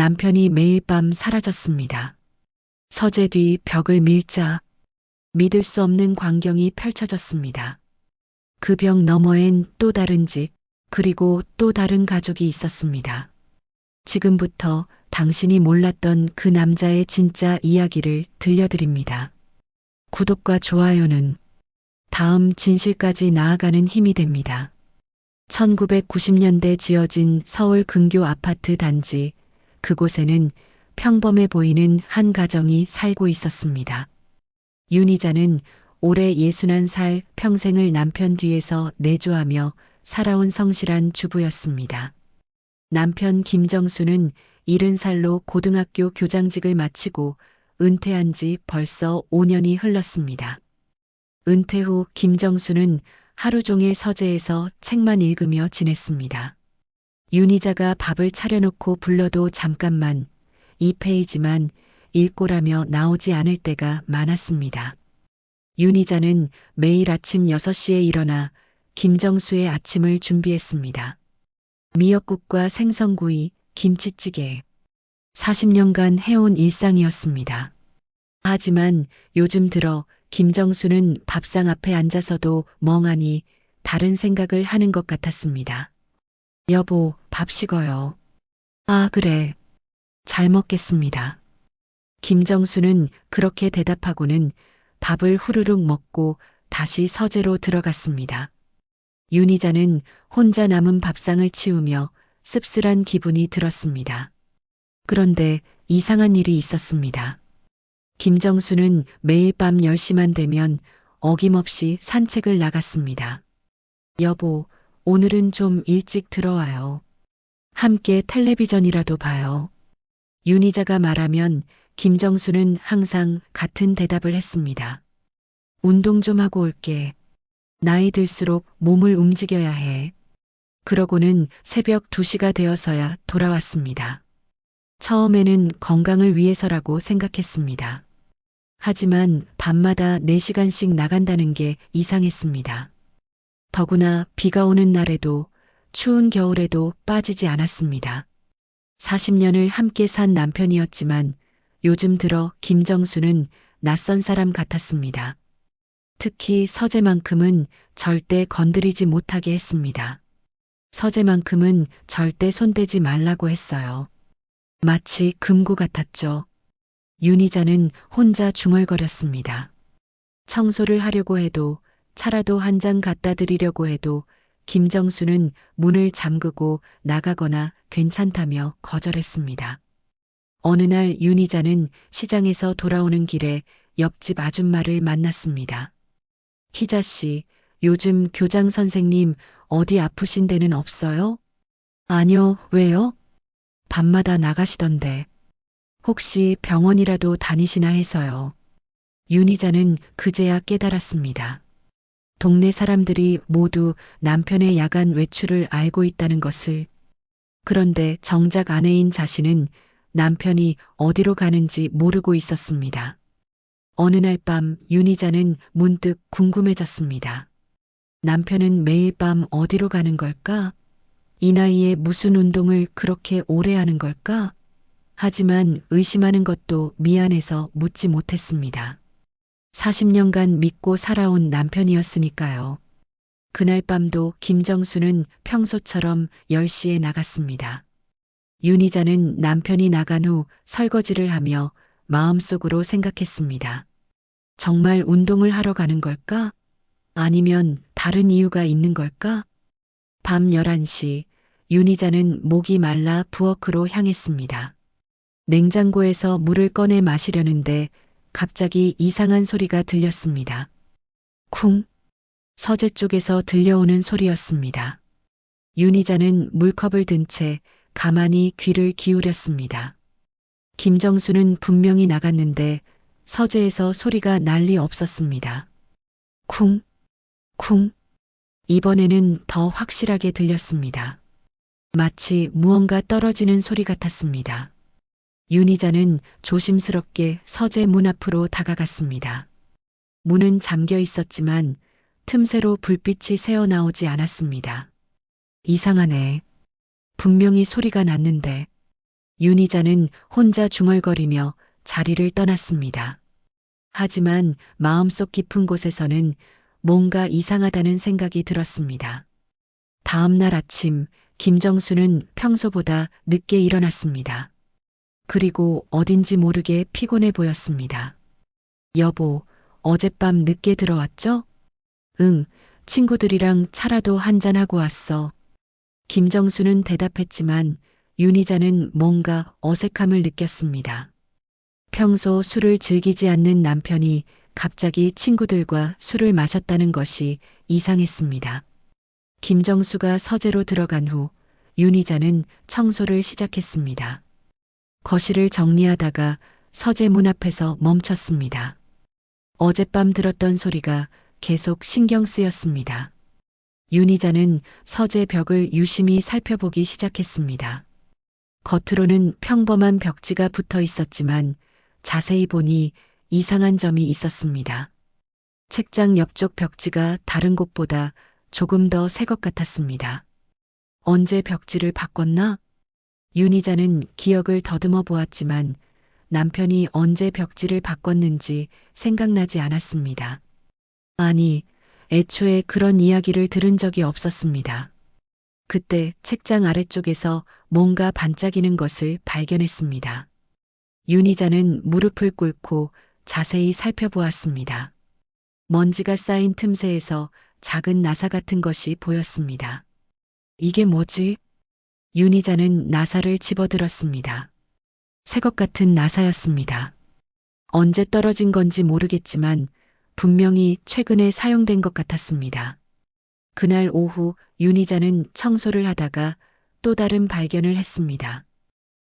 남편이 매일 밤 사라졌습니다. 서재 뒤 벽을 밀자 믿을 수 없는 광경이 펼쳐졌습니다. 그 벽 너머엔 또 다른 집, 그리고 또 다른 가족이 있었습니다. 지금부터 당신이 몰랐던 그 남자의 진짜 이야기를 들려드립니다. 구독과 좋아요는 다음 진실까지 나아가는 힘이 됩니다. 1990년대 지어진 서울 근교 아파트 단지, 그곳에는 평범해 보이는 한 가정이 살고 있었습니다. 윤희자는 올해 61살, 평생을 남편 뒤에서 내조하며 살아온 성실한 주부였습니다. 남편 김정수는 70살로 고등학교 교장직을 마치고 은퇴한 지 벌써 5년이 흘렀습니다. 은퇴 후 김정수는 하루 종일 서재에서 책만 읽으며 지냈습니다. 윤희자가 밥을 차려놓고 불러도 잠깐만, 2페이지만 읽고라며 나오지 않을 때가 많았습니다. 윤희자는 매일 아침 6시에 일어나 김정수의 아침을 준비했습니다. 미역국과 생선구이, 김치찌개. 40년간 해온 일상이었습니다. 하지만 요즘 들어 김정수는 밥상 앞에 앉아서도 멍하니 다른 생각을 하는 것 같았습니다. 여보, 밥 식어요. 아, 그래. 잘 먹겠습니다. 김정수는 그렇게 대답하고는 밥을 후루룩 먹고 다시 서재로 들어갔습니다. 윤희자는 혼자 남은 밥상을 치우며 씁쓸한 기분이 들었습니다. 그런데 이상한 일이 있었습니다. 김정수는 매일 밤 10시만 되면 어김없이 산책을 나갔습니다. 여보, 오늘은 좀 일찍 들어와요. 함께 텔레비전이라도 봐요. 윤희자가 말하면 김정수는 항상 같은 대답을 했습니다. 운동 좀 하고 올게. 나이 들수록 몸을 움직여야 해. 그러고는 새벽 2시가 되어서야 돌아왔습니다. 처음에는 건강을 위해서라고 생각했습니다. 하지만 밤마다 4시간씩 나간다는 게 이상했습니다. 더구나 비가 오는 날에도 추운 겨울에도 빠지지 않았습니다. 40년을 함께 산 남편이었지만 요즘 들어 김정수는 낯선 사람 같았습니다. 특히 서재만큼은 절대 건드리지 못하게 했습니다. 서재만큼은 절대 손대지 말라고 했어요. 마치 금고 같았죠. 윤희자는 혼자 중얼거렸습니다. 청소를 하려고 해도, 차라도 한 잔 갖다 드리려고 해도 김정수는 문을 잠그고 나가거나 괜찮다며 거절했습니다. 어느 날 윤희자는 시장에서 돌아오는 길에 옆집 아줌마를 만났습니다. 희자 씨, 요즘 교장 선생님 어디 아프신 데는 없어요? 아니요, 왜요? 밤마다 나가시던데. 혹시 병원이라도 다니시나 해서요. 윤희자는 그제야 깨달았습니다. 동네 사람들이 모두 남편의 야간 외출을 알고 있다는 것을. 그런데 정작 아내인 자신은 남편이 어디로 가는지 모르고 있었습니다. 어느 날 밤 윤희자는 문득 궁금해졌습니다. 남편은 매일 밤 어디로 가는 걸까? 이 나이에 무슨 운동을 그렇게 오래 하는 걸까? 하지만 의심하는 것도 미안해서 묻지 못했습니다. 40년간 믿고 살아온 남편이었으니까요. 그날 밤도 김정수는 평소처럼 10시에 나갔습니다. 윤희자는 남편이 나간 후 설거지를 하며 마음속으로 생각했습니다. 정말 운동을 하러 가는 걸까? 아니면 다른 이유가 있는 걸까? 밤 11시, 윤희자는 목이 말라 부엌으로 향했습니다. 냉장고에서 물을 꺼내 마시려는데 갑자기 이상한 소리가 들렸습니다. 쿵! 서재 쪽에서 들려오는 소리였습니다. 윤희자는 물컵을 든 채 가만히 귀를 기울였습니다. 김정수는 분명히 나갔는데 서재에서 소리가 날 리 없었습니다. 쿵! 쿵! 이번에는 더 확실하게 들렸습니다. 마치 무언가 떨어지는 소리 같았습니다. 윤희자는 조심스럽게 서재 문 앞으로 다가갔습니다. 문은 잠겨 있었지만 틈새로 불빛이 새어나오지 않았습니다. 이상하네. 분명히 소리가 났는데. 윤희자는 혼자 중얼거리며 자리를 떠났습니다. 하지만 마음속 깊은 곳에서는 뭔가 이상하다는 생각이 들었습니다. 다음 날 아침, 김정수는 평소보다 늦게 일어났습니다. 그리고 어딘지 모르게 피곤해 보였습니다. 여보, 어젯밤 늦게 들어왔죠? 응, 친구들이랑 차라도 한잔하고 왔어. 김정수는 대답했지만 윤희자는 뭔가 어색함을 느꼈습니다. 평소 술을 즐기지 않는 남편이 갑자기 친구들과 술을 마셨다는 것이 이상했습니다. 김정수가 서재로 들어간 후 윤희자는 청소를 시작했습니다. 거실을 정리하다가 서재 문 앞에서 멈췄습니다. 어젯밤 들었던 소리가 계속 신경 쓰였습니다. 윤희자는 서재 벽을 유심히 살펴보기 시작했습니다. 겉으로는 평범한 벽지가 붙어 있었지만 자세히 보니 이상한 점이 있었습니다. 책장 옆쪽 벽지가 다른 곳보다 조금 더 새 것 같았습니다. 언제 벽지를 바꿨나? 윤희자는 기억을 더듬어 보았지만 남편이 언제 벽지를 바꿨는지 생각나지 않았습니다. 아니, 애초에 그런 이야기를 들은 적이 없었습니다. 그때 책장 아래쪽에서 뭔가 반짝이는 것을 발견했습니다. 윤희자는 무릎을 꿇고 자세히 살펴보았습니다. 먼지가 쌓인 틈새에서 작은 나사 같은 것이 보였습니다. 이게 뭐지? 윤희자는 나사를 집어들었습니다. 새 것 같은 나사였습니다. 언제 떨어진 건지 모르겠지만 분명히 최근에 사용된 것 같았습니다. 그날 오후 윤희자는 청소를 하다가 또 다른 발견을 했습니다.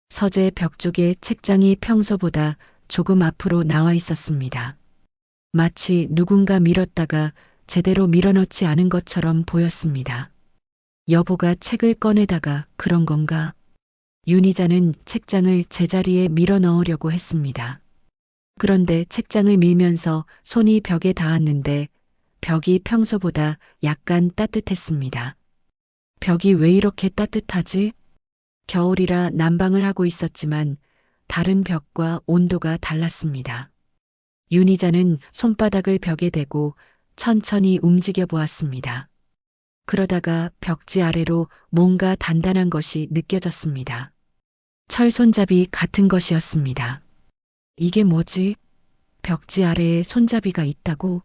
서재 벽 쪽에 책장이 평소보다 조금 앞으로 나와 있었습니다. 마치 누군가 밀었다가 제대로 밀어넣지 않은 것처럼 보였습니다. 여보가 책을 꺼내다가 그런 건가? 윤희자는 책장을 제자리에 밀어 넣으려고 했습니다. 그런데 책장을 밀면서 손이 벽에 닿았는데 벽이 평소보다 약간 따뜻했습니다. 벽이 왜 이렇게 따뜻하지? 겨울이라 난방을 하고 있었지만 다른 벽과 온도가 달랐습니다. 윤희자는 손바닥을 벽에 대고 천천히 움직여 보았습니다. 그러다가 벽지 아래로 뭔가 단단한 것이 느껴졌습니다. 철 손잡이 같은 것이었습니다. 이게 뭐지? 벽지 아래에 손잡이가 있다고?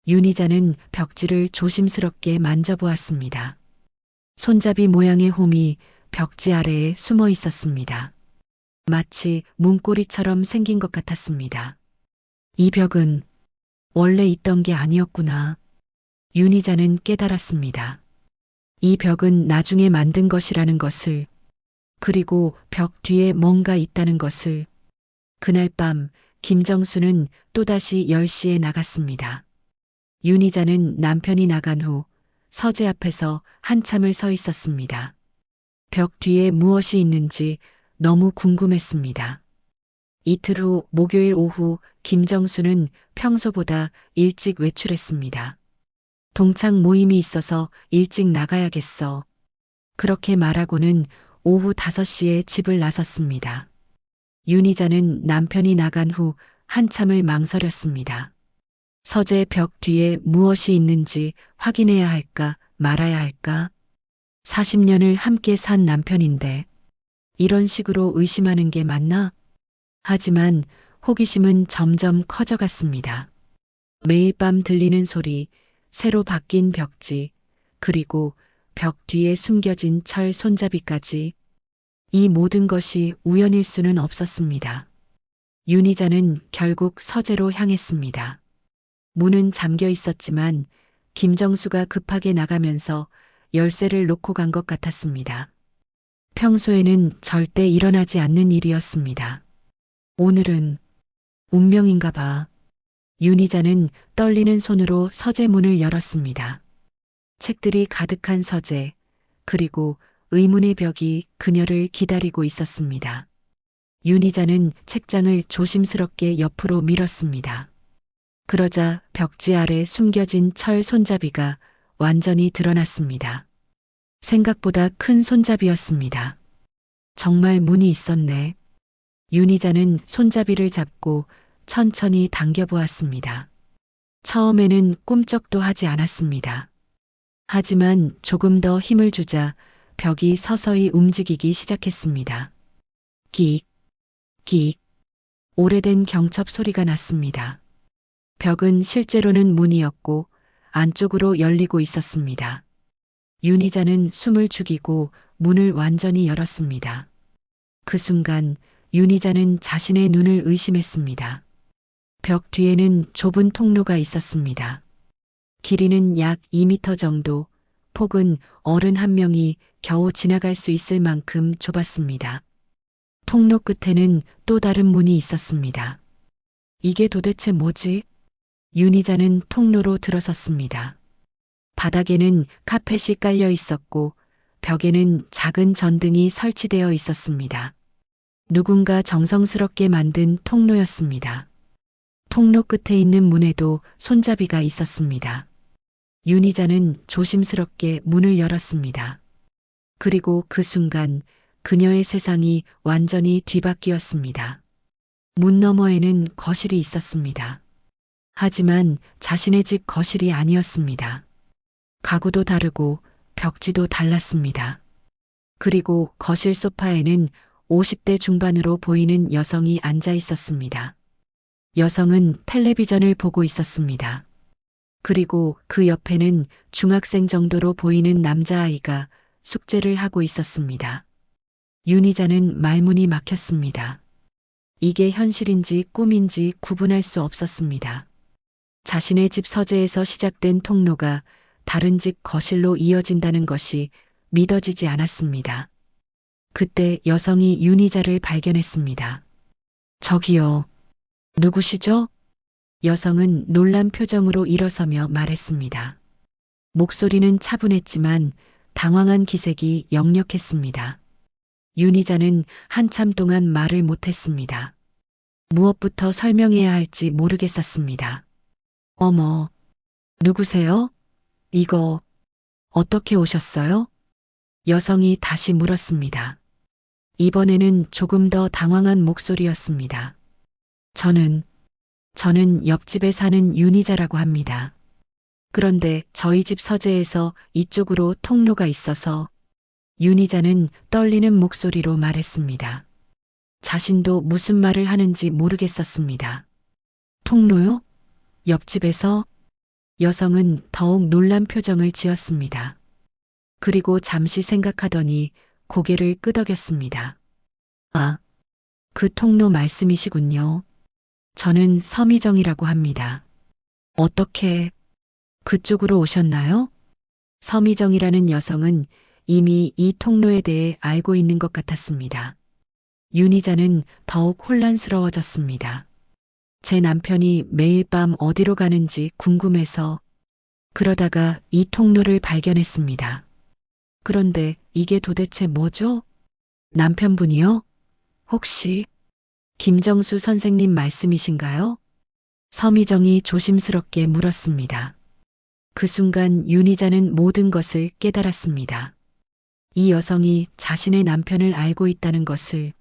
윤희자는 벽지를 조심스럽게 만져보았습니다. 손잡이 모양의 홈이 벽지 아래에 숨어 있었습니다. 마치 문고리처럼 생긴 것 같았습니다. 이 벽은 원래 있던 게 아니었구나. 윤희자는 깨달았습니다. 이 벽은 나중에 만든 것이라는 것을, 그리고 벽 뒤에 뭔가 있다는 것을. 그날 밤 김정수는 또다시 10시에 나갔습니다. 윤희자는 남편이 나간 후 서재 앞에서 한참을 서 있었습니다. 벽 뒤에 무엇이 있는지 너무 궁금했습니다. 이틀 후 목요일 오후 김정수는 평소보다 일찍 외출했습니다. 동창 모임이 있어서 일찍 나가야겠어. 그렇게 말하고는 오후 5시에 집을 나섰습니다. 윤희자는 남편이 나간 후 한참을 망설였습니다. 서재 벽 뒤에 무엇이 있는지 확인해야 할까 말아야 할까? 40년을 함께 산 남편인데 이런 식으로 의심하는 게 맞나? 하지만 호기심은 점점 커져갔습니다. 매일 밤 들리는 소리, 새로 바뀐 벽지, 그리고 벽 뒤에 숨겨진 철 손잡이까지 이 모든 것이 우연일 수는 없었습니다. 윤희자는 결국 서재로 향했습니다. 문은 잠겨 있었지만 김정수가 급하게 나가면서 열쇠를 놓고 간 것 같았습니다. 평소에는 절대 일어나지 않는 일이었습니다. 오늘은 운명인가 봐. 윤희자는 떨리는 손으로 서재 문을 열었습니다. 책들이 가득한 서재, 그리고 의문의 벽이 그녀를 기다리고 있었습니다. 윤희자는 책장을 조심스럽게 옆으로 밀었습니다. 그러자 벽지 아래 숨겨진 철 손잡이가 완전히 드러났습니다. 생각보다 큰 손잡이였습니다. 정말 문이 있었네. 윤희자는 손잡이를 잡고 천천히 당겨보았습니다. 처음에는 꿈쩍도 하지 않았습니다. 하지만 조금 더 힘을 주자 벽이 서서히 움직이기 시작했습니다. 끽, 끽. 오래된 경첩 소리가 났습니다. 벽은 실제로는 문이었고 안쪽으로 열리고 있었습니다. 윤희자는 숨을 죽이고 문을 완전히 열었습니다. 그 순간 윤희자는 자신의 눈을 의심했습니다. 벽 뒤에는 좁은 통로가 있었습니다. 길이는 약 2미터 정도, 폭은 어른 한 명이 겨우 지나갈 수 있을 만큼 좁았습니다. 통로 끝에는 또 다른 문이 있었습니다. 이게 도대체 뭐지? 윤희자는 통로로 들어섰습니다. 바닥에는 카펫이 깔려 있었고 벽에는 작은 전등이 설치되어 있었습니다. 누군가 정성스럽게 만든 통로였습니다. 통로 끝에 있는 문에도 손잡이가 있었습니다. 윤희자는 조심스럽게 문을 열었습니다. 그리고 그 순간 그녀의 세상이 완전히 뒤바뀌었습니다. 문 너머에는 거실이 있었습니다. 하지만 자신의 집 거실이 아니었습니다. 가구도 다르고 벽지도 달랐습니다. 그리고 거실 소파에는 50대 중반으로 보이는 여성이 앉아 있었습니다. 여성은 텔레비전을 보고 있었습니다. 그리고 그 옆에는 중학생 정도로 보이는 남자아이가 숙제를 하고 있었습니다. 윤희자는 말문이 막혔습니다. 이게 현실인지 꿈인지 구분할 수 없었습니다. 자신의 집 서재에서 시작된 통로가 다른 집 거실로 이어진다는 것이 믿어지지 않았습니다. 그때 여성이 윤희자를 발견했습니다. 저기요. 누구시죠? 여성은 놀란 표정으로 일어서며 말했습니다. 목소리는 차분했지만 당황한 기색이 역력했습니다. 윤희자는 한참 동안 말을 못했습니다. 무엇부터 설명해야 할지 모르겠었습니다. 어머, 누구세요? 이거 어떻게 오셨어요? 여성이 다시 물었습니다. 이번에는 조금 더 당황한 목소리였습니다. 저는 옆집에 사는 윤희자라고 합니다. 그런데 저희 집 서재에서 이쪽으로 통로가 있어서 윤희자는 떨리는 목소리로 말했습니다. 자신도 무슨 말을 하는지 모르겠었습니다. 통로요? 옆집에서? 여성은 더욱 놀란 표정을 지었습니다. 그리고 잠시 생각하더니 고개를 끄덕였습니다. 아, 그 통로 말씀이시군요. 저는 서미정이라고 합니다. 어떻게 그쪽으로 오셨나요? 서미정이라는 여성은 이미 이 통로에 대해 알고 있는 것 같았습니다. 윤희자는 더욱 혼란스러워졌습니다. 제 남편이 매일 밤 어디로 가는지 궁금해서 그러다가 이 통로를 발견했습니다. 그런데 이게 도대체 뭐죠? 남편분이요? 혹시 김정수 선생님 말씀이신가요? 서미정이 조심스럽게 물었습니다. 그 순간 윤희자는 모든 것을 깨달았습니다. 이 여성이 자신의 남편을 알고 있다는 것을.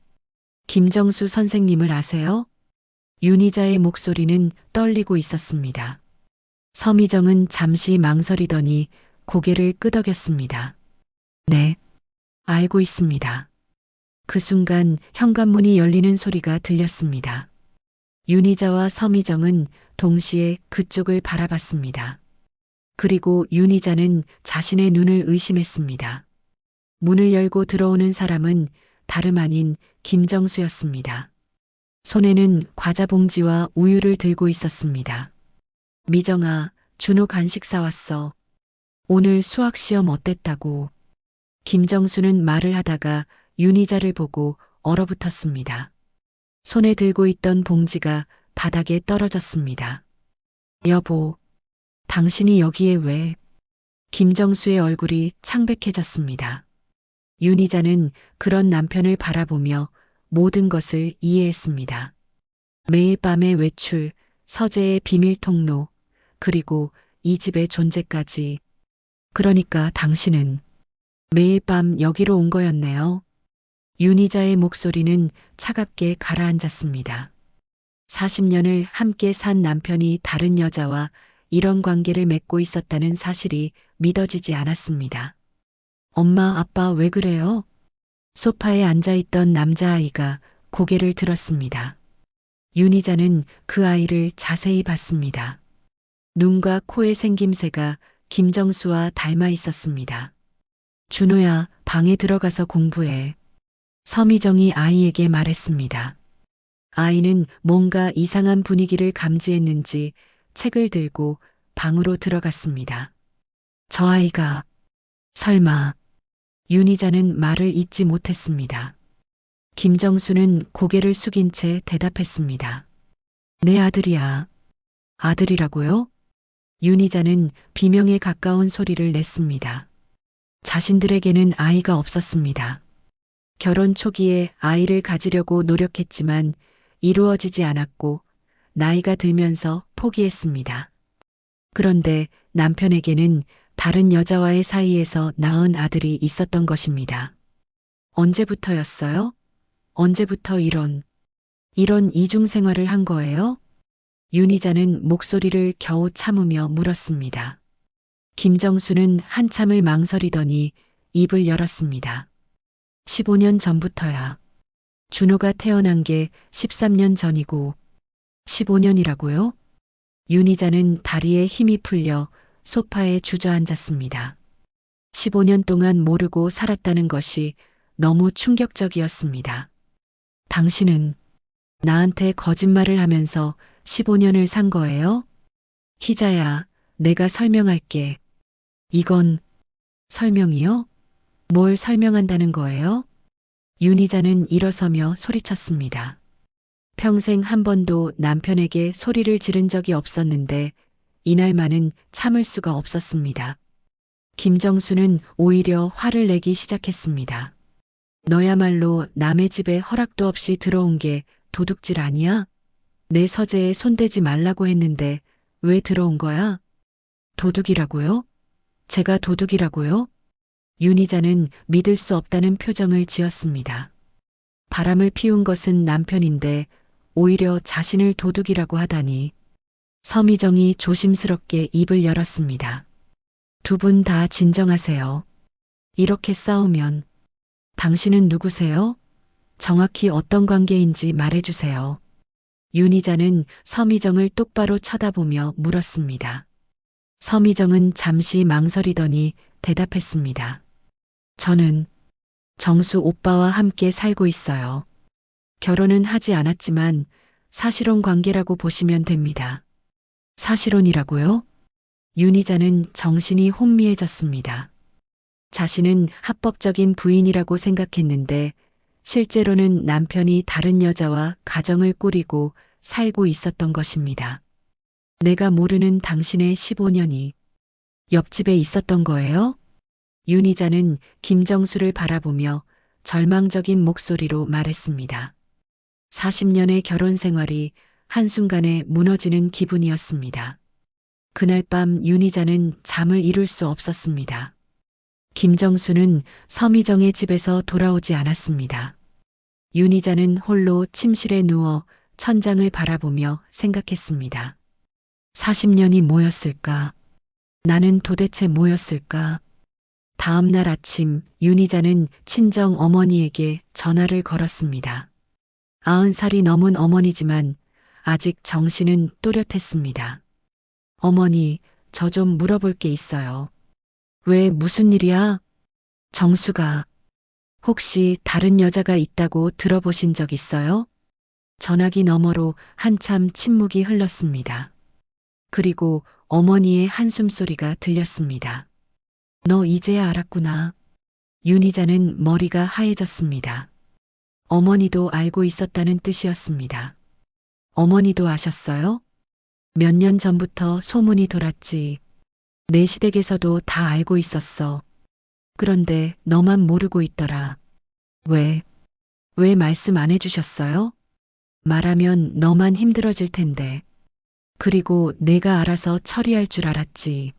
김정수 선생님을 아세요? 윤희자의 목소리는 떨리고 있었습니다. 서미정은 잠시 망설이더니 고개를 끄덕였습니다. 네, 알고 있습니다. 그 순간 현관문이 열리는 소리가 들렸습니다. 윤희자와 서미정은 동시에 그쪽을 바라봤습니다. 그리고 윤희자는 자신의 눈을 의심했습니다. 문을 열고 들어오는 사람은 다름 아닌 김정수였습니다. 손에는 과자 봉지와 우유를 들고 있었습니다. 미정아, 준호 간식 사왔어. 오늘 수학 시험 어땠다고. 김정수는 말을 하다가 윤희자를 보고 얼어붙었습니다. 손에 들고 있던 봉지가 바닥에 떨어졌습니다. 여보, 당신이 여기에 왜? 김정수의 얼굴이 창백해졌습니다. 윤희자는 그런 남편을 바라보며 모든 것을 이해했습니다. 매일 밤의 외출, 서재의 비밀 통로, 그리고 이 집의 존재까지. 그러니까 당신은 매일 밤 여기로 온 거였네요. 윤희자의 목소리는 차갑게 가라앉았습니다. 40년을 함께 산 남편이 다른 여자와 이런 관계를 맺고 있었다는 사실이 믿어지지 않았습니다. 엄마, 아빠 왜 그래요? 소파에 앉아있던 남자아이가 고개를 들었습니다. 윤희자는 그 아이를 자세히 봤습니다. 눈과 코의 생김새가 김정수와 닮아 있었습니다. 준호야, 방에 들어가서 공부해. 서미정이 아이에게 말했습니다. 아이는 뭔가 이상한 분위기를 감지했는지 책을 들고 방으로 들어갔습니다. 저 아이가 설마. 윤희자는 말을 잇지 못했습니다. 김정수는 고개를 숙인 채 대답했습니다. 내 아들이야. 아들이라고요? 윤희자는 비명에 가까운 소리를 냈습니다. 자신들에게는 아이가 없었습니다. 결혼 초기에 아이를 가지려고 노력했지만 이루어지지 않았고 나이가 들면서 포기했습니다. 그런데 남편에게는 다른 여자와의 사이에서 낳은 아들이 있었던 것입니다. 언제부터였어요? 언제부터 이런 이중 생활을 한 거예요? 윤희자는 목소리를 겨우 참으며 물었습니다. 김정수는 한참을 망설이더니 입을 열었습니다. 15년 전부터야. 준호가 태어난 게 13년 전이고 15년이라고요? 윤희자는 다리에 힘이 풀려 소파에 주저앉았습니다. 15년 동안 모르고 살았다는 것이 너무 충격적이었습니다. 당신은 나한테 거짓말을 하면서 15년을 산 거예요? 희자야, 내가 설명할게. 이건 설명이요? 뭘 설명한다는 거예요? 윤희자는 일어서며 소리쳤습니다. 평생 한 번도 남편에게 소리를 지른 적이 없었는데 이날만은 참을 수가 없었습니다. 김정수는 오히려 화를 내기 시작했습니다. 너야말로 남의 집에 허락도 없이 들어온 게 도둑질 아니야? 내 서재에 손대지 말라고 했는데 왜 들어온 거야? 도둑이라고요? 제가 도둑이라고요? 윤희자는 믿을 수 없다는 표정을 지었습니다. 바람을 피운 것은 남편인데 오히려 자신을 도둑이라고 하다니. 서미정이 조심스럽게 입을 열었습니다. 두 분 다 진정하세요. 이렇게 싸우면 당신은 누구세요? 정확히 어떤 관계인지 말해주세요. 윤희자는 서미정을 똑바로 쳐다보며 물었습니다. 서미정은 잠시 망설이더니 대답했습니다. 저는 정수 오빠와 함께 살고 있어요. 결혼은 하지 않았지만 사실혼 관계라고 보시면 됩니다. 사실혼이라고요? 윤희자는 정신이 혼미해졌습니다. 자신은 합법적인 부인이라고 생각했는데 실제로는 남편이 다른 여자와 가정을 꾸리고 살고 있었던 것입니다. 내가 모르는 당신의 15년이 옆집에 있었던 거예요? 윤희자는 김정수를 바라보며 절망적인 목소리로 말했습니다. 40년의 결혼 생활이 한순간에 무너지는 기분이었습니다. 그날 밤 윤희자는 잠을 이룰 수 없었습니다. 김정수는 서미정의 집에서 돌아오지 않았습니다. 윤희자는 홀로 침실에 누워 천장을 바라보며 생각했습니다. 40년이 뭐였을까? 나는 도대체 뭐였을까? 다음 날 아침 윤희자는 친정 어머니에게 전화를 걸었습니다. 90살이 넘은 어머니지만 아직 정신은 또렷했습니다. 어머니, 저 좀 물어볼 게 있어요. 왜 무슨 일이야? 정수가 혹시 다른 여자가 있다고 들어보신 적 있어요? 전화기 너머로 한참 침묵이 흘렀습니다. 그리고 어머니의 한숨소리가 들렸습니다. 너 이제야 알았구나. 윤희자는 머리가 하얘졌습니다. 어머니도 알고 있었다는 뜻이었습니다. 어머니도 아셨어요? 몇 년 전부터 소문이 돌았지. 내 시댁에서도 다 알고 있었어. 그런데 너만 모르고 있더라. 왜 말씀 안 해주셨어요? 말하면 너만 힘들어질 텐데. 그리고 내가 알아서 처리할 줄 알았지.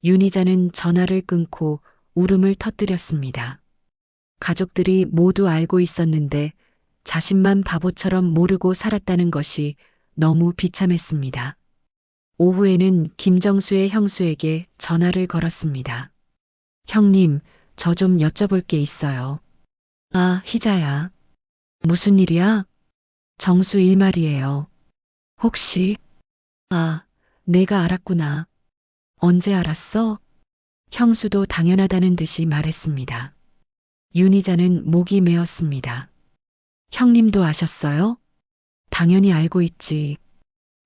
윤희자는 전화를 끊고 울음을 터뜨렸습니다. 가족들이 모두 알고 있었는데 자신만 바보처럼 모르고 살았다는 것이 너무 비참했습니다. 오후에는 김정수의 형수에게 전화를 걸었습니다. 형님, 저 좀 여쭤볼 게 있어요. 아, 희자야. 무슨 일이야? 정수 일 말이에요. 혹시? 아, 내가 알았구나. 언제 알았어? 형수도 당연하다는 듯이 말했습니다. 윤희자는 목이 메었습니다. 형님도 아셨어요? 당연히 알고 있지.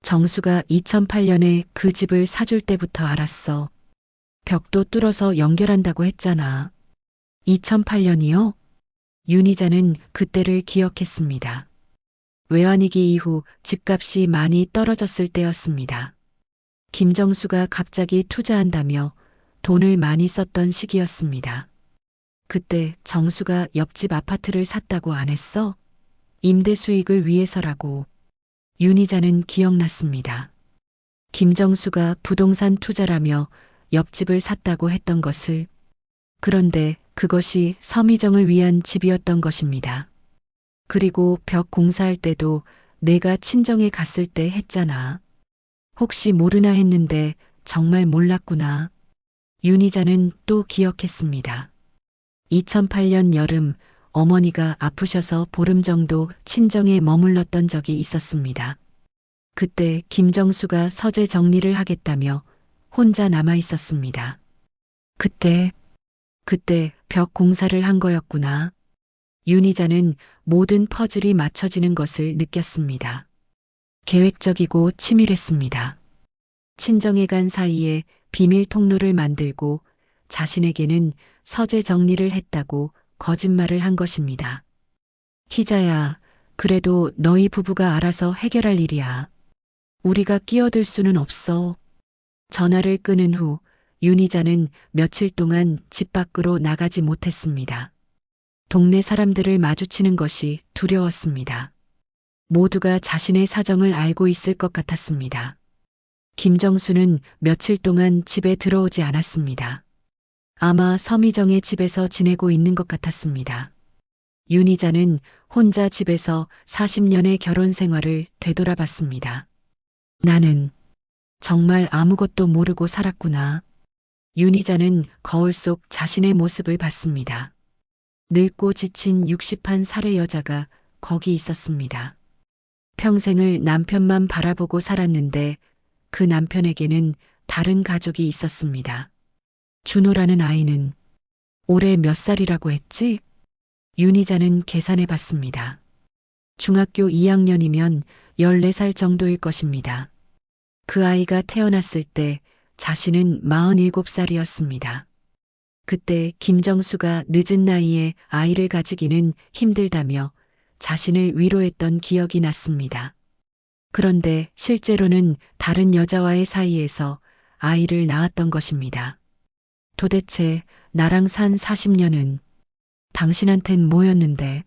정수가 2008년에 그 집을 사줄 때부터 알았어. 벽도 뚫어서 연결한다고 했잖아. 2008년이요? 윤희자는 그때를 기억했습니다. 외환위기 이후 집값이 많이 떨어졌을 때였습니다. 김정수가 갑자기 투자한다며 돈을 많이 썼던 시기였습니다. 그때 정수가 옆집 아파트를 샀다고 안 했어? 임대 수익을 위해서라고. 윤희자는 기억났습니다. 김정수가 부동산 투자라며 옆집을 샀다고 했던 것을. 그런데 그것이 서미정을 위한 집이었던 것입니다. 그리고 벽 공사할 때도 내가 친정에 갔을 때 했잖아. 혹시 모르나 했는데 정말 몰랐구나. 윤희자는 또 기억했습니다. 2008년 여름 어머니가 아프셔서 보름 정도 친정에 머물렀던 적이 있었습니다. 그때 김정수가 서재 정리를 하겠다며 혼자 남아 있었습니다. 그때 벽 공사를 한 거였구나. 윤희자는 모든 퍼즐이 맞춰지는 것을 느꼈습니다. 계획적이고 치밀했습니다. 친정에 간 사이에 비밀 통로를 만들고 자신에게는 서재 정리를 했다고 거짓말을 한 것입니다. 희자야, 그래도 너희 부부가 알아서 해결할 일이야. 우리가 끼어들 수는 없어. 전화를 끊은 후 윤희자는 며칠 동안 집 밖으로 나가지 못했습니다. 동네 사람들을 마주치는 것이 두려웠습니다. 모두가 자신의 사정을 알고 있을 것 같았습니다. 김정수는 며칠 동안 집에 들어오지 않았습니다. 아마 서미정의 집에서 지내고 있는 것 같았습니다. 윤희자는 혼자 집에서 40년의 결혼 생활을 되돌아봤습니다. 나는 정말 아무것도 모르고 살았구나. 윤희자는 거울 속 자신의 모습을 봤습니다. 늙고 지친 60한 살의 여자가 거기 있었습니다. 평생을 남편만 바라보고 살았는데 그 남편에게는 다른 가족이 있었습니다. 준호라는 아이는 올해 몇 살이라고 했지? 윤희자는 계산해 봤습니다. 중학교 2학년이면 14살 정도일 것입니다. 그 아이가 태어났을 때 자신은 47살이었습니다. 그때 김정수가 늦은 나이에 아이를 가지기는 힘들다며 자신을 위로했던 기억이 났습니다. 그런데 실제로는 다른 여자와의 사이에서 아이를 낳았던 것입니다. 도대체 나랑 산 40년은 당신한텐 뭐였는데?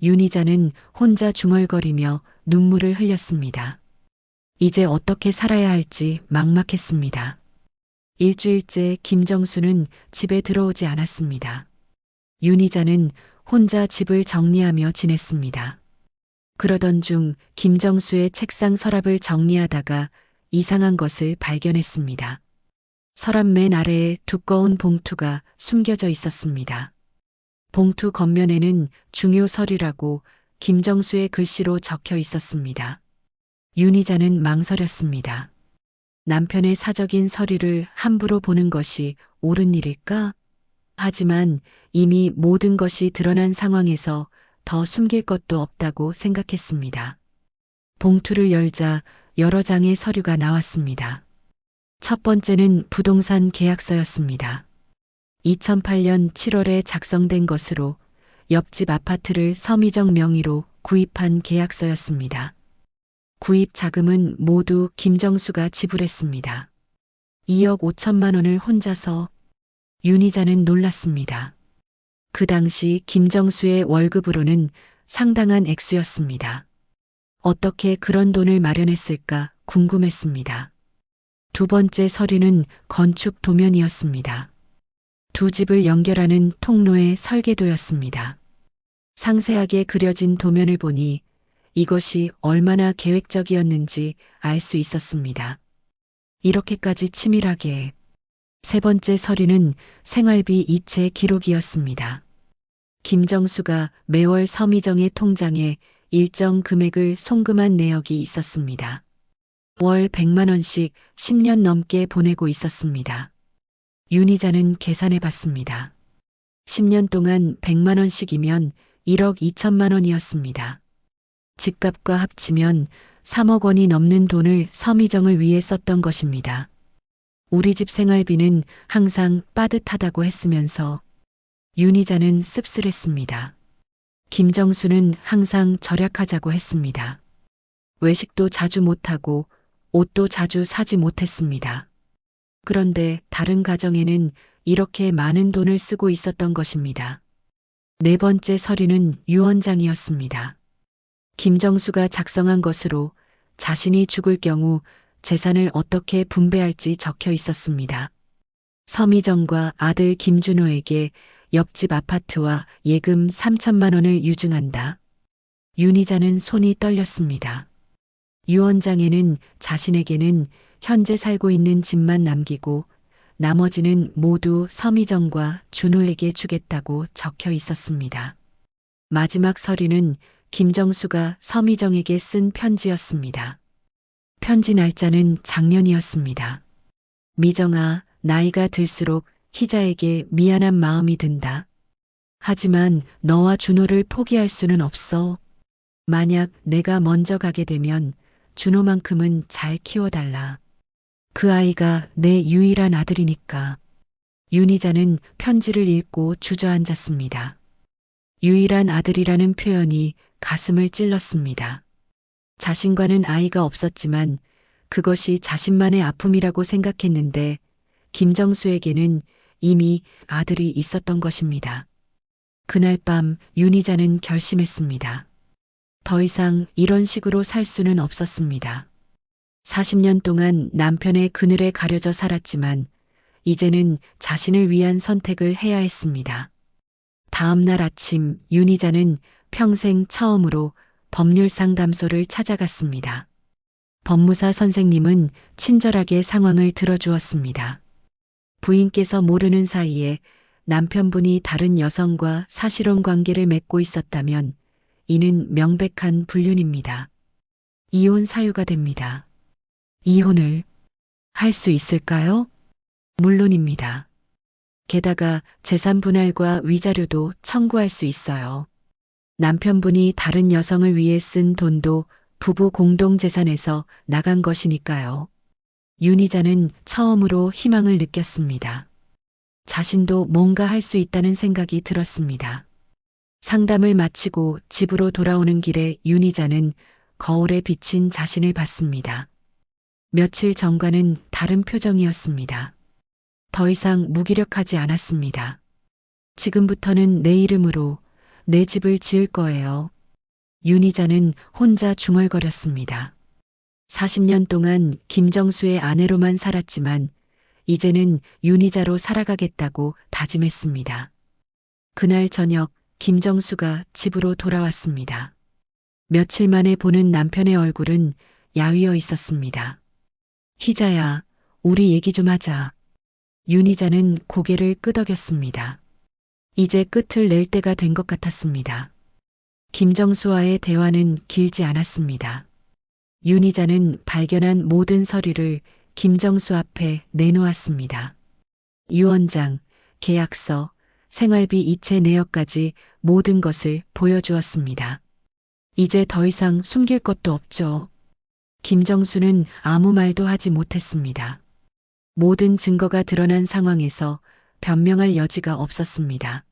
윤희자는 혼자 중얼거리며 눈물을 흘렸습니다. 이제 어떻게 살아야 할지 막막했습니다. 일주일째 김정수는 집에 들어오지 않았습니다. 윤희자는 혼자 집을 정리하며 지냈습니다. 그러던 중 김정수의 책상 서랍을 정리하다가 이상한 것을 발견했습니다. 서랍 맨 아래에 두꺼운 봉투가 숨겨져 있었습니다. 봉투 겉면에는 중요 서류라고 김정수의 글씨로 적혀 있었습니다. 윤희자는 망설였습니다. 남편의 사적인 서류를 함부로 보는 것이 옳은 일일까? 하지만 이미 모든 것이 드러난 상황에서 더 숨길 것도 없다고 생각했습니다. 봉투를 열자 여러 장의 서류가 나왔습니다. 첫 번째는 부동산 계약서였습니다. 2008년 7월에 작성된 것으로 옆집 아파트를 서미정 명의로 구입한 계약서였습니다. 구입 자금은 모두 김정수가 지불했습니다. 2억 5천만 원을 혼자서. 윤희자는 놀랐습니다. 그 당시 김정수의 월급으로는 상당한 액수였습니다. 어떻게 그런 돈을 마련했을까 궁금했습니다. 두 번째 서류는 건축 도면이었습니다. 두 집을 연결하는 통로의 설계도였습니다. 상세하게 그려진 도면을 보니 이것이 얼마나 계획적이었는지 알 수 있었습니다. 이렇게까지 치밀하게. 세 번째 서류는 생활비 이체 기록이었습니다. 김정수가 매월 서미정의 통장에 일정 금액을 송금한 내역이 있었습니다. 월 100만 원씩 10년 넘게 보내고 있었습니다. 윤희자는 계산해 봤습니다. 10년 동안 100만 원씩이면 1억 2천만 원이었습니다. 집값과 합치면 3억 원이 넘는 돈을 서미정을 위해 썼던 것입니다. 우리 집 생활비는 항상 빠듯하다고 했으면서 윤희자는 씁쓸했습니다. 김정수는 항상 절약하자고 했습니다. 외식도 자주 못하고 옷도 자주 사지 못했습니다. 그런데 다른 가정에는 이렇게 많은 돈을 쓰고 있었던 것입니다. 네 번째 서류는 유언장이었습니다. 김정수가 작성한 것으로 자신이 죽을 경우 재산을 어떻게 분배할지 적혀 있었습니다. 서미정과 아들 김준호에게 옆집 아파트와 예금 3천만 원을 유증한다. 윤희자는 손이 떨렸습니다. 유언장에는 자신에게는 현재 살고 있는 집만 남기고 나머지는 모두 서미정과 준호에게 주겠다고 적혀 있었습니다. 마지막 서류는 김정수가 서미정에게 쓴 편지였습니다. 편지 날짜는 작년이었습니다. 미정아, 나이가 들수록 희자에게 미안한 마음이 든다. 하지만 너와 준호를 포기할 수는 없어. 만약 내가 먼저 가게 되면 준호만큼은 잘 키워달라. 그 아이가 내 유일한 아들이니까. 윤희자는 편지를 읽고 주저앉았습니다. 유일한 아들이라는 표현이 가슴을 찔렀습니다. 자신과는 아이가 없었지만 그것이 자신만의 아픔이라고 생각했는데 김정수에게는 이미 아들이 있었던 것입니다. 그날 밤 윤희자는 결심했습니다. 더 이상 이런 식으로 살 수는 없었습니다. 40년 동안 남편의 그늘에 가려져 살았지만 이제는 자신을 위한 선택을 해야 했습니다. 다음 날 아침 윤희자는 평생 처음으로 법률상담소를 찾아갔습니다. 법무사 선생님은 친절하게 상황을 들어주었습니다. 부인께서 모르는 사이에 남편분이 다른 여성과 사실혼 관계를 맺고 있었다면 이는 명백한 불륜입니다. 이혼 사유가 됩니다. 이혼을 할 수 있을까요? 물론입니다. 게다가 재산 분할과 위자료도 청구할 수 있어요. 남편분이 다른 여성을 위해 쓴 돈도 부부 공동재산에서 나간 것이니까요. 윤희자는 처음으로 희망을 느꼈습니다. 자신도 뭔가 할 수 있다는 생각이 들었습니다. 상담을 마치고 집으로 돌아오는 길에 윤희자는 거울에 비친 자신을 봤습니다. 며칠 전과는 다른 표정이었습니다. 더 이상 무기력하지 않았습니다. 지금부터는 내 이름으로 내 집을 지을 거예요. 윤희자는 혼자 중얼거렸습니다. 40년 동안 김정수의 아내로만 살았지만 이제는 윤희자로 살아가겠다고 다짐했습니다. 그날 저녁 김정수가 집으로 돌아왔습니다. 며칠 만에 보는 남편의 얼굴은 야위어 있었습니다. 희자야, 우리 얘기 좀 하자. 윤희자는 고개를 끄덕였습니다. 이제 끝을 낼 때가 된 것 같았습니다. 김정수와의 대화는 길지 않았습니다. 윤희자는 발견한 모든 서류를 김정수 앞에 내놓았습니다. 유언장, 계약서, 생활비 이체 내역까지 모든 것을 보여주었습니다. 이제 더 이상 숨길 것도 없죠. 김정수는 아무 말도 하지 못했습니다. 모든 증거가 드러난 상황에서 변명할 여지가 없었습니다.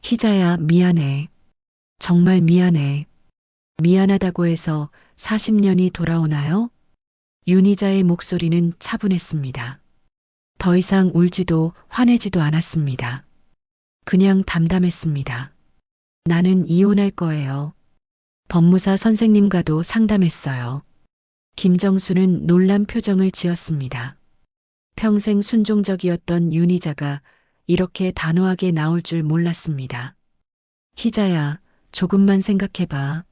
희자야, 미안해. 정말 미안해. 미안하다고 해서 40년이 돌아오나요? 윤희자의 목소리는 차분했습니다. 더 이상 울지도 화내지도 않았습니다. 그냥 담담했습니다. 나는 이혼할 거예요. 법무사 선생님과도 상담했어요. 김정수는 놀란 표정을 지었습니다. 평생 순종적이었던 윤희자가 이렇게 단호하게 나올 줄 몰랐습니다. 희자야, 조금만 생각해봐.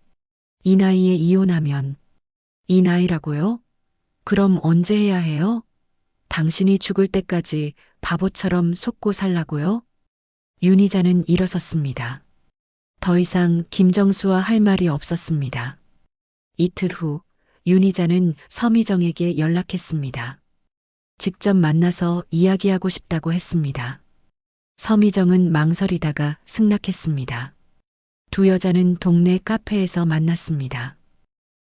이 나이에 이혼하면. 이 나이라고요? 그럼 언제 해야 해요? 당신이 죽을 때까지 바보처럼 속고 살라고요? 윤희자는 일어섰습니다. 더 이상 김정수와 할 말이 없었습니다. 이틀 후 윤희자는 서미정에게 연락했습니다. 직접 만나서 이야기하고 싶다고 했습니다. 서미정은 망설이다가 승낙했습니다. 두 여자는 동네 카페에서 만났습니다.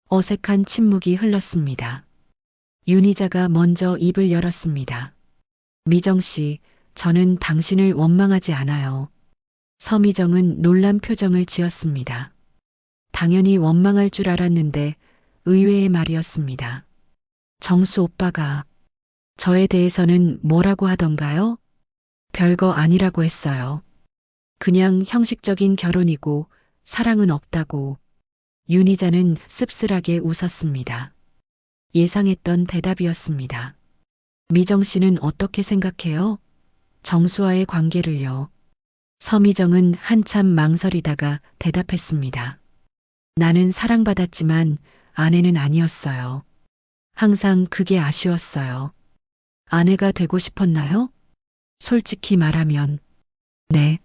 어색한 침묵이 흘렀습니다. 윤희자가 먼저 입을 열었습니다. 미정 씨, 저는 당신을 원망하지 않아요. 서미정은 놀란 표정을 지었습니다. 당연히 원망할 줄 알았는데 의외의 말이었습니다. 정수 오빠가 저에 대해서는 뭐라고 하던가요? 별거 아니라고 했어요. 그냥 형식적인 결혼이고 사랑은 없다고. 윤희자는 씁쓸하게 웃었습니다. 예상했던 대답이었습니다. 미정 씨는 어떻게 생각해요? 정수와의 관계를요. 서미정은 한참 망설이다가 대답했습니다. 나는 사랑받았지만 아내는 아니었어요. 항상 그게 아쉬웠어요. 아내가 되고 싶었나요? 솔직히 말하면, 네.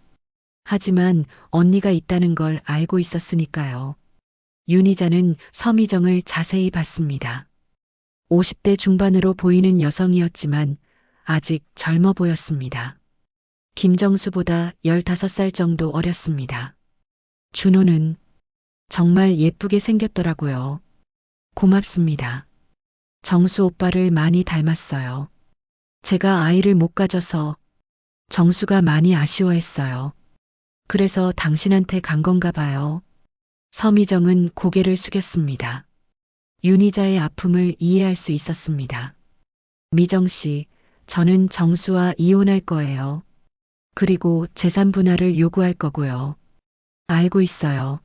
하지만 언니가 있다는 걸 알고 있었으니까요. 윤희자는 서미정을 자세히 봤습니다. 50대 중반으로 보이는 여성이었지만 아직 젊어 보였습니다. 김정수보다 15살 정도 어렸습니다. 준호는 정말 예쁘게 생겼더라고요. 고맙습니다. 정수 오빠를 많이 닮았어요. 제가 아이를 못 가져서 정수가 많이 아쉬워했어요. 그래서 당신한테 간 건가 봐요. 서미정은 고개를 숙였습니다. 윤희자의 아픔을 이해할 수 있었습니다. 미정 씨, 저는 정수와 이혼할 거예요. 그리고 재산 분할을 요구할 거고요. 알고 있어요.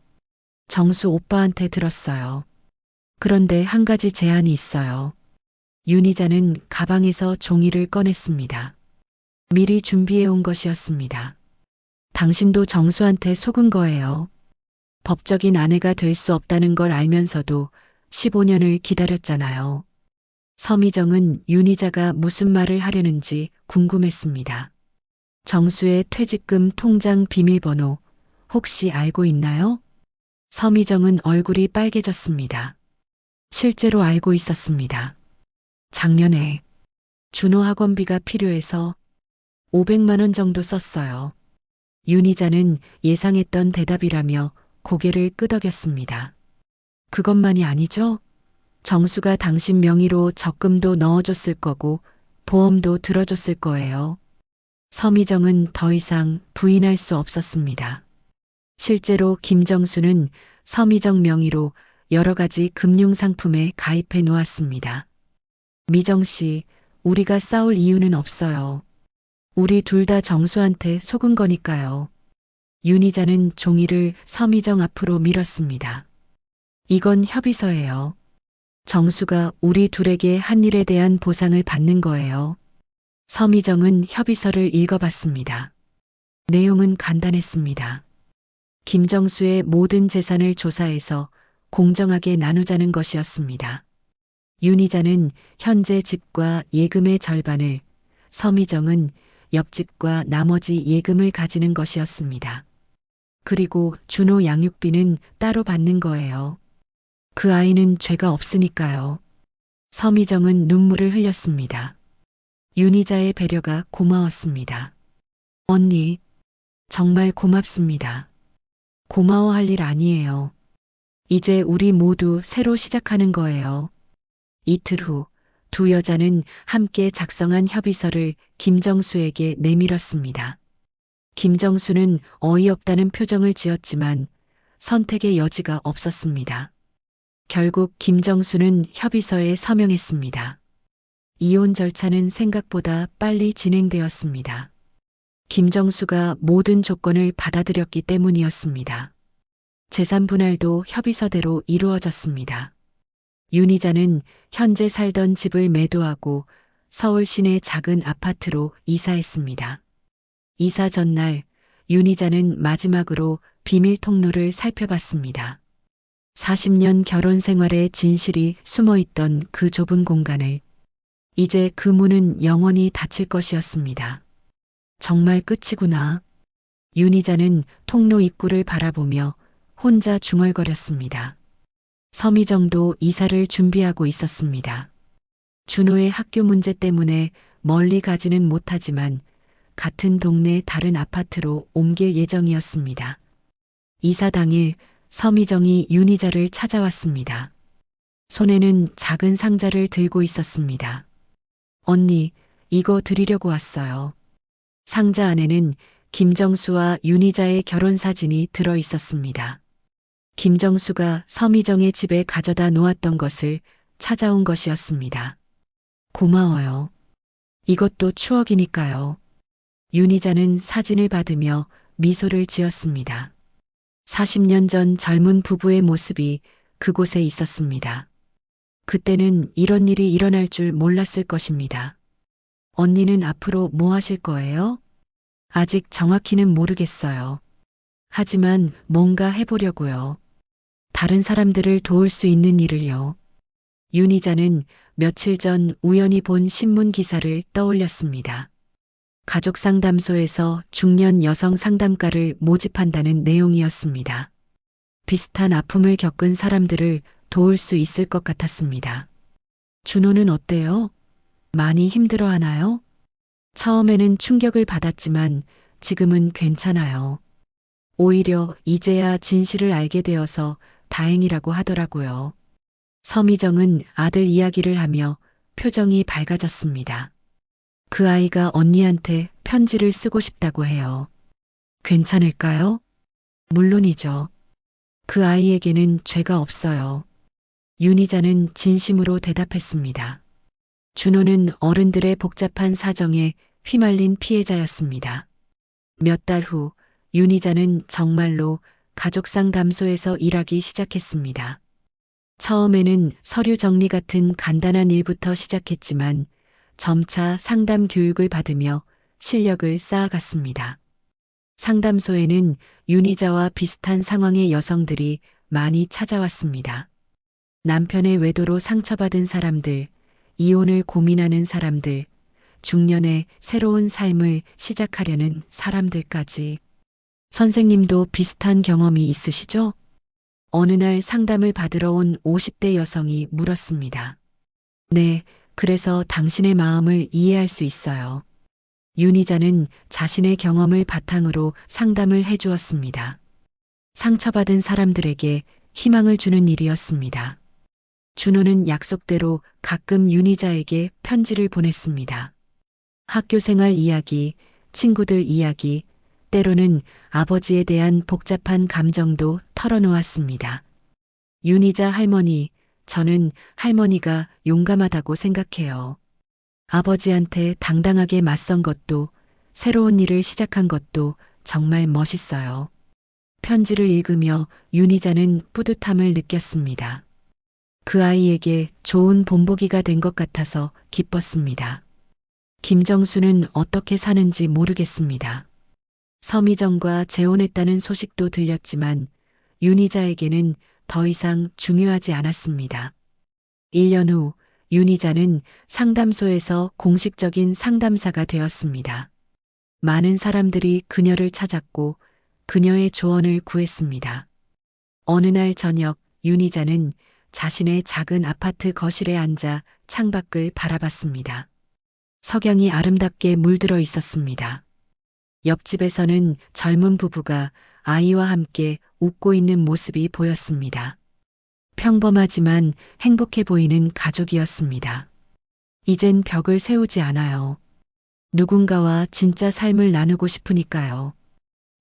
정수 오빠한테 들었어요. 그런데 한 가지 제안이 있어요. 윤희자는 가방에서 종이를 꺼냈습니다. 미리 준비해 온 것이었습니다. 당신도 정수한테 속은 거예요. 법적인 아내가 될 수 없다는 걸 알면서도 15년을 기다렸잖아요. 서미정은 윤희자가 무슨 말을 하려는지 궁금했습니다. 정수의 퇴직금 통장 비밀번호 혹시 알고 있나요? 서미정은 얼굴이 빨개졌습니다. 실제로 알고 있었습니다. 작년에 준호 학원비가 필요해서 500만 원 정도 썼어요. 윤희자는 예상했던 대답이라며 고개를 끄덕였습니다. 그것만이 아니죠? 정수가 당신 명의로 적금도 넣어줬을 거고 보험도 들어줬을 거예요. 서미정은 더 이상 부인할 수 없었습니다. 실제로 김정수는 서미정 명의로 여러 가지 금융상품에 가입해 놓았습니다. 미정 씨, 우리가 싸울 이유는 없어요. 우리 둘 다 정수한테 속은 거니까요. 윤희자는 종이를 서미정 앞으로 밀었습니다. 이건 협의서예요. 정수가 우리 둘에게 한 일에 대한 보상을 받는 거예요. 서미정은 협의서를 읽어봤습니다. 내용은 간단했습니다. 김정수의 모든 재산을 조사해서 공정하게 나누자는 것이었습니다. 윤희자는 현재 집과 예금의 절반을, 서미정은 옆집과 나머지 예금을 가지는 것이었습니다. 그리고 준호 양육비는 따로 받는 거예요. 그 아이는 죄가 없으니까요. 서미정은 눈물을 흘렸습니다. 윤희자의 배려가 고마웠습니다. 언니, 정말 고맙습니다. 고마워할 일 아니에요. 이제 우리 모두 새로 시작하는 거예요. 이틀 후 두 여자는 함께 작성한 협의서를 김정수에게 내밀었습니다. 김정수는 어이없다는 표정을 지었지만 선택의 여지가 없었습니다. 결국 김정수는 협의서에 서명했습니다. 이혼 절차는 생각보다 빨리 진행되었습니다. 김정수가 모든 조건을 받아들였기 때문이었습니다. 재산 분할도 협의서대로 이루어졌습니다. 윤희자는 현재 살던 집을 매도하고 서울 시내 작은 아파트로 이사했습니다. 이사 전날 윤희자는 마지막으로 비밀 통로를 살펴봤습니다. 40년 결혼 생활의 진실이 숨어있던 그 좁은 공간을 이제 그 문은 영원히 닫힐 것이었습니다. 정말 끝이구나. 윤희자는 통로 입구를 바라보며 혼자 중얼거렸습니다. 서미정도 이사를 준비하고 있었습니다. 준호의 학교 문제 때문에 멀리 가지는 못하지만 같은 동네 다른 아파트로 옮길 예정이었습니다. 이사 당일 서미정이 윤희자를 찾아왔습니다. 손에는 작은 상자를 들고 있었습니다. 언니, 이거 드리려고 왔어요. 상자 안에는 김정수와 윤희자의 결혼 사진이 들어 있었습니다. 김정수가 서미정의 집에 가져다 놓았던 것을 찾아온 것이었습니다. 고마워요. 이것도 추억이니까요. 윤희자는 사진을 받으며 미소를 지었습니다. 40년 전 젊은 부부의 모습이 그곳에 있었습니다. 그때는 이런 일이 일어날 줄 몰랐을 것입니다. 언니는 앞으로 뭐 하실 거예요? 아직 정확히는 모르겠어요. 하지만 뭔가 해보려고요. 다른 사람들을 도울 수 있는 일을요. 윤희자는 며칠 전 우연히 본 신문 기사를 떠올렸습니다. 가족 상담소에서 중년 여성 상담가를 모집한다는 내용이었습니다. 비슷한 아픔을 겪은 사람들을 도울 수 있을 것 같았습니다. 준호는 어때요? 많이 힘들어하나요? 처음에는 충격을 받았지만 지금은 괜찮아요. 오히려 이제야 진실을 알게 되어서 다행이라고 하더라고요. 서미정은 아들 이야기를 하며 표정이 밝아졌습니다. 그 아이가 언니한테 편지를 쓰고 싶다고 해요. 괜찮을까요? 물론이죠. 그 아이에게는 죄가 없어요. 윤희자는 진심으로 대답했습니다. 준호는 어른들의 복잡한 사정에 휘말린 피해자였습니다. 몇 달 후 윤희자는 정말로 가족상담소에서 일하기 시작했습니다. 처음에는 서류 정리 같은 간단한 일부터 시작했지만 점차 상담 교육을 받으며 실력을 쌓아갔습니다. 상담소에는 윤희자와 비슷한 상황의 여성들이 많이 찾아왔습니다. 남편의 외도로 상처받은 사람들, 이혼을 고민하는 사람들, 중년의 새로운 삶을 시작하려는 사람들까지. 선생님도 비슷한 경험이 있으시죠? 어느 날 상담을 받으러 온 50대 여성이 물었습니다. 네, 그래서 당신의 마음을 이해할 수 있어요. 윤희자는 자신의 경험을 바탕으로 상담을 해주었습니다. 상처받은 사람들에게 희망을 주는 일이었습니다. 준호는 약속대로 가끔 윤희자에게 편지를 보냈습니다. 학교 생활 이야기, 친구들 이야기, 때로는 아버지에 대한 복잡한 감정도 털어놓았습니다. 윤희자 할머니, 저는 할머니가 용감하다고 생각해요. 아버지한테 당당하게 맞선 것도, 새로운 일을 시작한 것도 정말 멋있어요. 편지를 읽으며 윤희자는 뿌듯함을 느꼈습니다. 그 아이에게 좋은 본보기가 된 것 같아서 기뻤습니다. 김정수는 어떻게 사는지 모르겠습니다. 서미정과 재혼했다는 소식도 들렸지만 윤희자에게는 더 이상 중요하지 않았습니다. 1년 후 윤희자는 상담소에서 공식적인 상담사가 되었습니다. 많은 사람들이 그녀를 찾았고 그녀의 조언을 구했습니다. 어느 날 저녁 윤희자는 자신의 작은 아파트 거실에 앉아 창밖을 바라봤습니다. 석양이 아름답게 물들어 있었습니다. 옆집에서는 젊은 부부가 아이와 함께 웃고 있는 모습이 보였습니다. 평범하지만 행복해 보이는 가족이었습니다. 이젠 벽을 세우지 않아요. 누군가와 진짜 삶을 나누고 싶으니까요.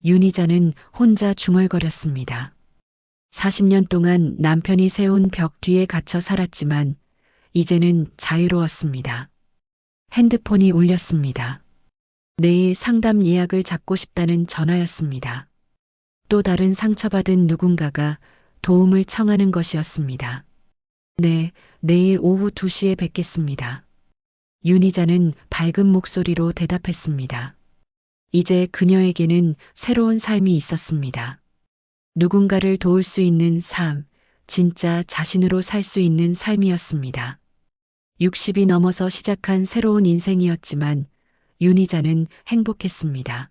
윤희자는 혼자 중얼거렸습니다. 40년 동안 남편이 세운 벽 뒤에 갇혀 살았지만 이제는 자유로웠습니다. 핸드폰이 울렸습니다. 내일 상담 예약을 잡고 싶다는 전화였습니다. 또 다른 상처받은 누군가가 도움을 청하는 것이었습니다. 네, 내일 오후 2시에 뵙겠습니다. 윤희자는 밝은 목소리로 대답했습니다. 이제 그녀에게는 새로운 삶이 있었습니다. 누군가를 도울 수 있는 삶, 진짜 자신으로 살 수 있는 삶이었습니다. 60이 넘어서 시작한 새로운 인생이었지만 윤희자는 행복했습니다.